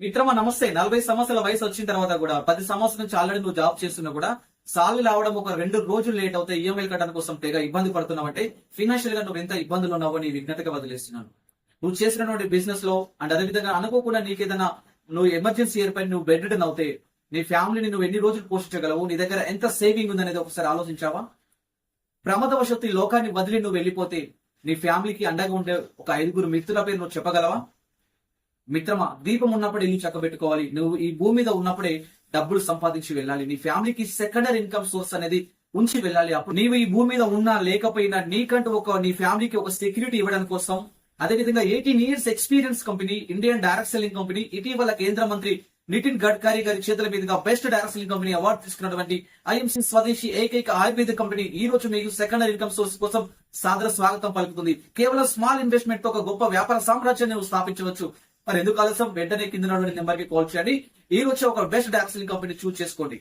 మిత్రమా నమస్తే. 40 సంవత్సరాల వయసు వచ్చిన తర్వాత కూడా 10 సంవత్సరాల నుంచి ఆల్రెడీ నువ్వు జాబ్ చేస్తున్నా కూడా సాలరీ రావడం ఒక 2 రోజులు లేట్ అవుతాయి. ఈఎంఐ కట్టడం కోసం తెగ ఇబ్బంది పడుతున్నావంటే ఫైనాన్షియల్ గా నువ్వు ఎంత ఇబ్బందులు ఉన్నావో నీ విజ్ఞతగా వదిలేస్తున్నాను. నువ్వు చేసినటువంటి బిజినెస్ లో అండ్ అదేవిధంగా అనుకోకుండా నీకేదైనా నువ్వు ఎమర్జెన్సీ ఏర్పడి నువ్వు బెడ్ రిటర్న్ అవుతే నీ ఫ్యామిలీని నువ్వు ఎన్ని రోజులు పోషించగలవు, నీ దగ్గర ఎంత సేవింగ్ ఉందనేది ఒకసారి ఆలోచించావా? ప్రమాదవశత్తు ఈ లోకాన్ని వదిలి నువ్వు వెళ్ళిపోతే నీ ఫ్యామిలీకి అండగా ఉండే ఒక 5 మిత్రుల పేరు నువ్వు చెప్పగలవా? మిత్రమా, దీపం ఉన్నప్పుడే ఇల్లు చక్కబెట్టుకోవాలి. నువ్వు ఈ భూమి మీద ఉన్నప్పుడే డబ్బులు సంపాదించి వెళ్ళాలి. నీ ఫ్యామిలీకి సెకండరీ ఇన్కమ్ సోర్స్ అనేది ఉంచి వెళ్ళాలి. అప్పుడు నీవు ఈ భూమి మీద ఉన్నా లేకపోయినా నీకంటూ నీ ఫ్యామిలీకి ఒక సెక్యూరిటీ ఇవ్వడం కోసం, అదేవిధంగా 18 years experience company, Indian direct selling company, ఇటీవల కేంద్ర మంత్రి నితిన్ గడ్కరీ గారి చేతుల మీదుగా best direct selling company award తీసుకున్నటువంటి ఐఎంసీ స్వదేశీ ఏకైక ఆయుర్వేద కంపెనీ ఈ రోజు మీకు సెకండరీ ఇన్కమ్ సోర్స్ కోసం సాదర స్వాగతం పలుకుతుంది. కేవలం స్మాల్ ఇన్వెస్ట్మెంట్ తో ఒక గొప్ప వ్యాపార సామ్రాజ్యాన్ని నువ్వు స్థాపించవచ్చు. మరి ఎందుకు ఆలస్యం? వెంటనే కింద నెంబర్ కి కాల్ చేయండి. ఈ రోజు ఒక బెస్ట్ డైరెక్ట్ సెల్లింగ్ కంపెనీ చూస్ చేసుకోండి.